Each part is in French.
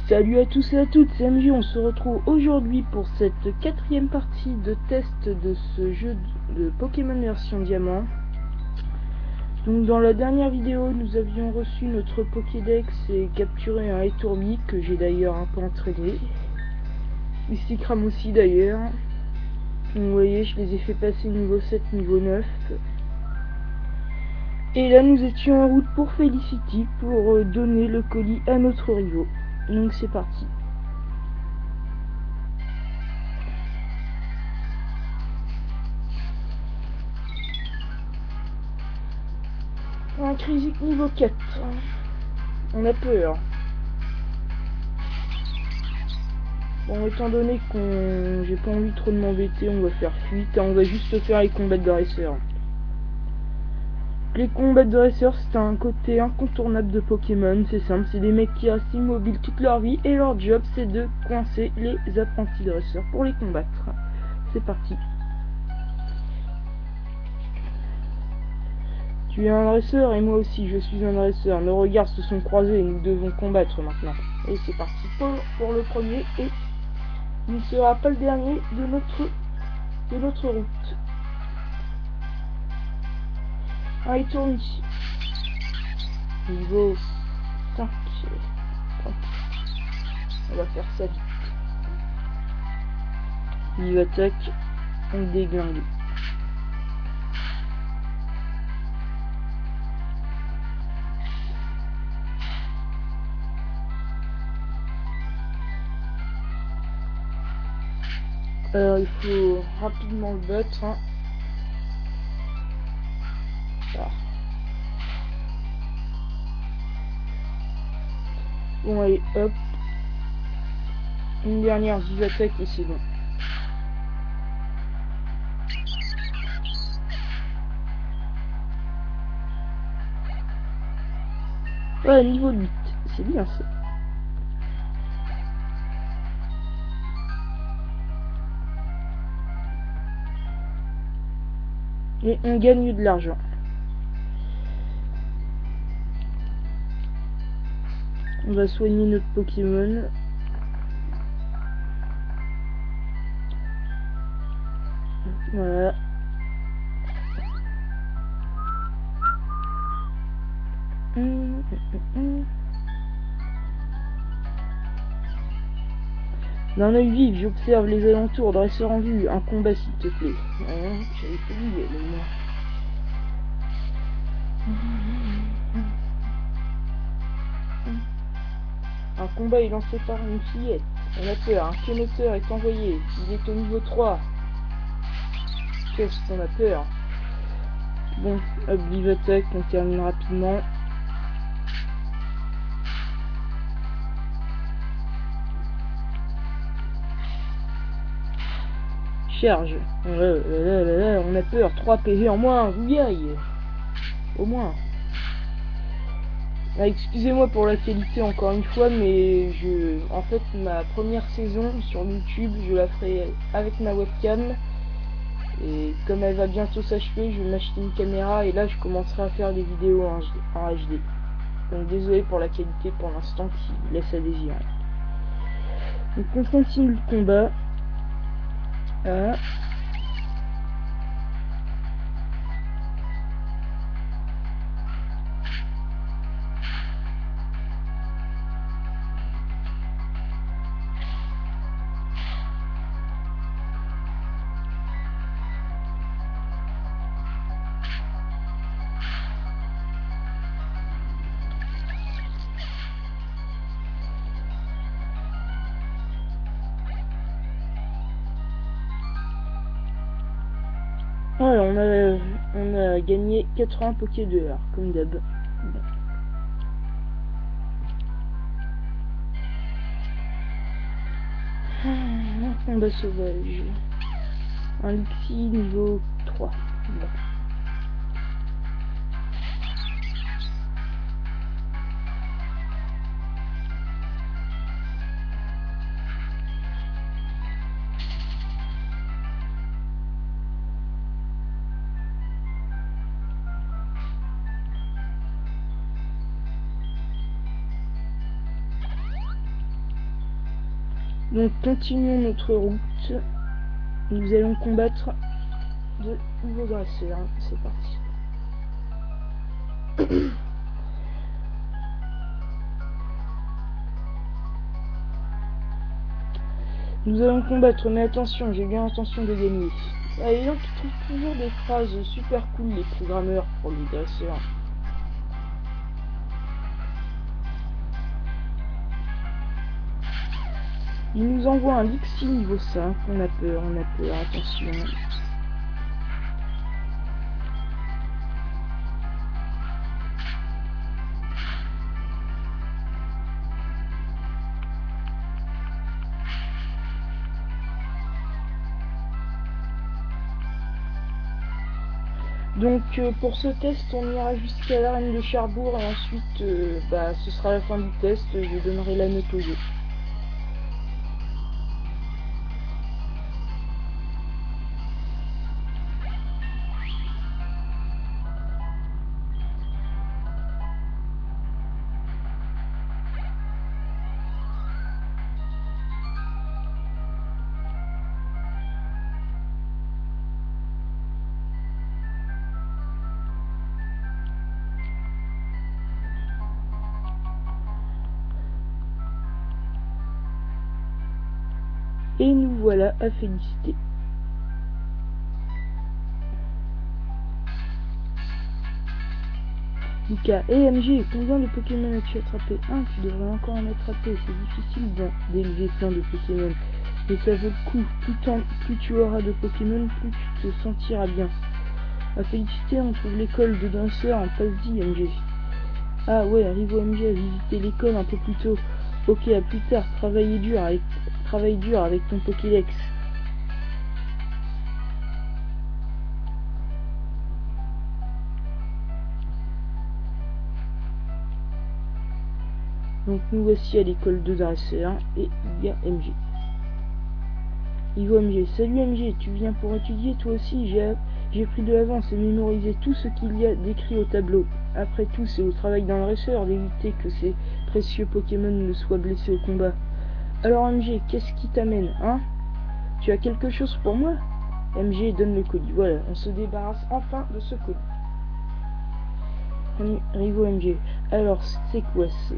Salut à tous et à toutes, c'est MJ, on se retrouve aujourd'hui pour cette quatrième partie de test de ce jeu de Pokémon version diamant. Donc dans la dernière vidéo, nous avions reçu notre Pokédex et capturé un Étourbi que j'ai d'ailleurs un peu entraîné. Mysticram aussi d'ailleurs. Donc vous voyez, je les ai fait passer niveau 7, niveau 9. Et là nous étions en route pour Felicity pour donner le colis à notre rivaux. Donc c'est parti. Un Crisic niveau 4. On a peur. Bon, étant donné qu'on j'ai pas envie trop de m'embêter, on va faire fuite. On va juste faire les combats de dresseurs. Les combats de dresseurs, c'est un côté incontournable de Pokémon. C'est simple, c'est des mecs qui restent immobiles toute leur vie et leur job c'est de coincer les apprentis dresseurs pour les combattre. C'est parti. Tu es un dresseur et moi aussi je suis un dresseur. Nos regards se sont croisés et nous devons combattre maintenant. Et c'est parti pour le premier et il ne sera pas le dernier de notre route. Ah, il tourne ici. Niveau 5. On va faire ça vite. Niveau attaque, on déglingue. Alors il faut rapidement le battre. Hein. Ah. Bon allez, hop. Une dernière vive attaque et c'est bon. Ouais, niveau 8, c'est bien ça. Et on gagne de l'argent. On va soigner notre Pokémon. Voilà. D'un œil vif, j'observe les alentours, dresseur en vue. Un combat s'il te plaît. J'avais pas oublié le moi. Un combat est lancé par une fillette. On a peur, un Kemoteur est envoyé. Il est au niveau 3. Qu'est-ce qu'on a peur? Bon, Obliv attaque, on termine rapidement. Charge. On a peur, 3 PV en moins, vous aïe. Au moins. Ah, excusez-moi pour la qualité encore une fois, mais en fait ma première saison sur YouTube, je la ferai avec ma webcam. Et comme elle va bientôt s'achever, je vais m'acheter une caméra et là je commencerai à faire des vidéos en HD. Donc désolé pour la qualité pour l'instant qui laisse à désirer. Donc on continue le combat. Ah. Voilà, on a gagné 80 Poké de l'heure, comme d'hab. Bon. Un combat sauvage. Un Luxi niveau 3. Bon. Donc continuons notre route. Nous allons combattre de nouveaux dresseurs. C'est parti. Nous allons combattre, mais attention, j'ai bien l'intention de gagner. Ah, et donc ils trouvent toujours des phrases super cool, les programmeurs, pour les dresseurs. Il nous envoie un Lixie niveau 5, on a peur, attention. Donc pour ce test, on ira jusqu'à l'arène de Cherbourg et ensuite ce sera la fin du test, je donnerai la note au jeu. Et nous voilà à féliciter. Lucas, et MG, combien de Pokémon as-tu attrapé? Tu devrais encore en attraper, c'est difficile d'élever plein de Pokémon. Mais ça vaut le coup, plus tu auras de Pokémon, plus tu te sentiras bien. À féliciter, on trouve l'école de danseurs en Passe-D, MG. Ah ouais, Rivo MG a visité l'école un peu plus tôt. Ok, à plus tard, travaille dur avec ton Pokédex. Donc nous voici à l'école de dresseurs et il y a MG. Ivo MG, salut MG, tu viens pour étudier toi aussi? J'ai pris de l'avance et mémorisé tout ce qu'il y a décrit au tableau. Après tout, c'est au travail d'un dresseur d'éviter que ces précieux Pokémon ne soient blessés au combat. Alors MG, qu'est-ce qui t'amène, hein? Tu as quelque chose pour moi? MG donne le colis. Voilà, on se débarrasse enfin de ce colis. Rivo MG, alors c'est quoi ce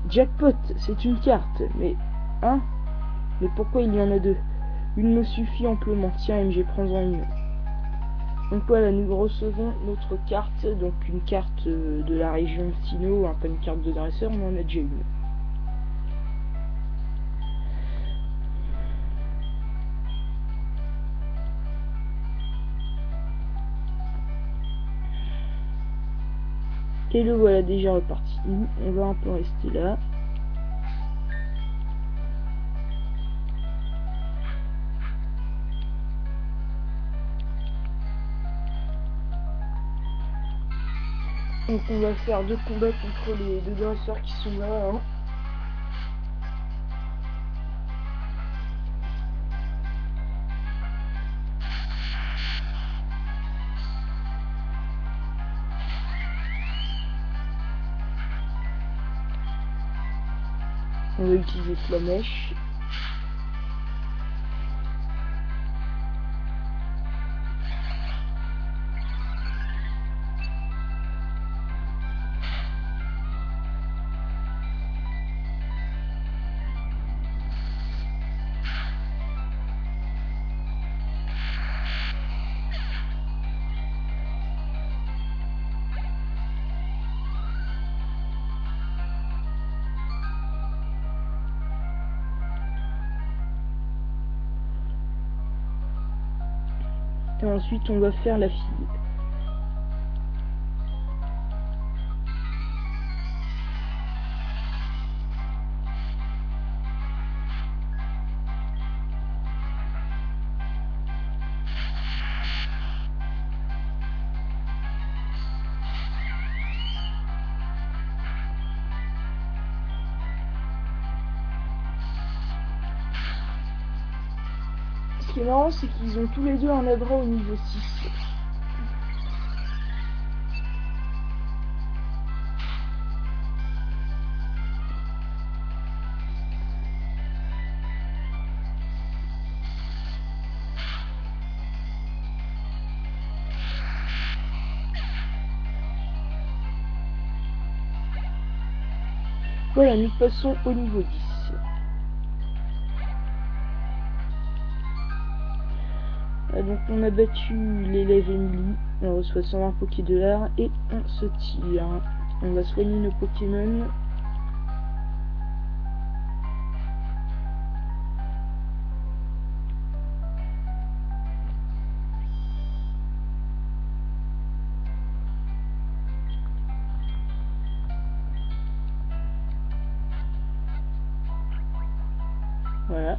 jackpot? C'est une carte, mais hein? Mais pourquoi il y en a deux? Une me suffit amplement. Tiens MG, prends-en une. Donc voilà, nous recevons notre carte, donc une carte de la région Sinnoh, pas une carte de dresseur, on en a déjà une. Et le voilà déjà reparti. Nous, on va un peu rester là. Donc on va faire deux combats contre les deux dresseurs qui sont là. Hein. On va utiliser Flamèche. Et ensuite on va faire la fille. Ce qui est marrant, c'est qu'ils ont tous les deux un adra au niveau 6. Voilà, nous passons au niveau 10. Donc on a battu l'élève Emily, on reçoit 120 Poké$, et on se tire. On va soigner nos Pokémon. Voilà.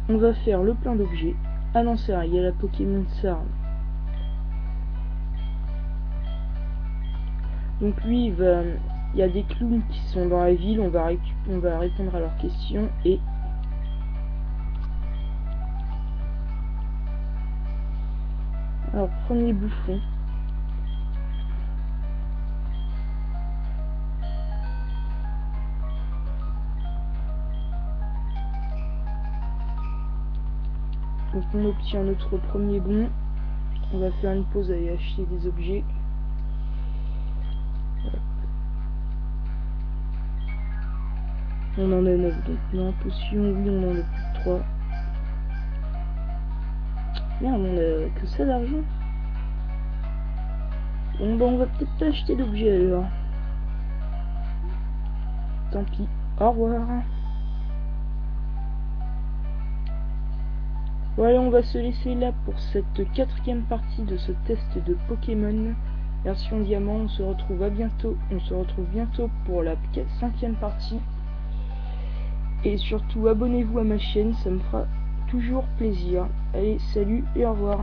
On va faire le plein d'objets. Ah non, c'est vrai, il y a la Pokémon Sarn. Donc lui, il y a des clowns qui sont dans la ville, on va répondre à leurs questions et... Alors, premier bouffon. Donc on obtient notre premier bon. On va faire une pause à aller acheter des objets. On en a 9, donc non, potion, oui, on en a plus de 3. Merde, on a que ça d'argent. Bon, bah on va peut-être pas acheter d'objets alors. Tant pis, au revoir. Voilà, on va se laisser là pour cette 4e partie de ce test de Pokémon version diamant. On se retrouve bientôt pour la 5e partie. Et surtout, abonnez-vous à ma chaîne, ça me fera toujours plaisir. Allez, salut et au revoir.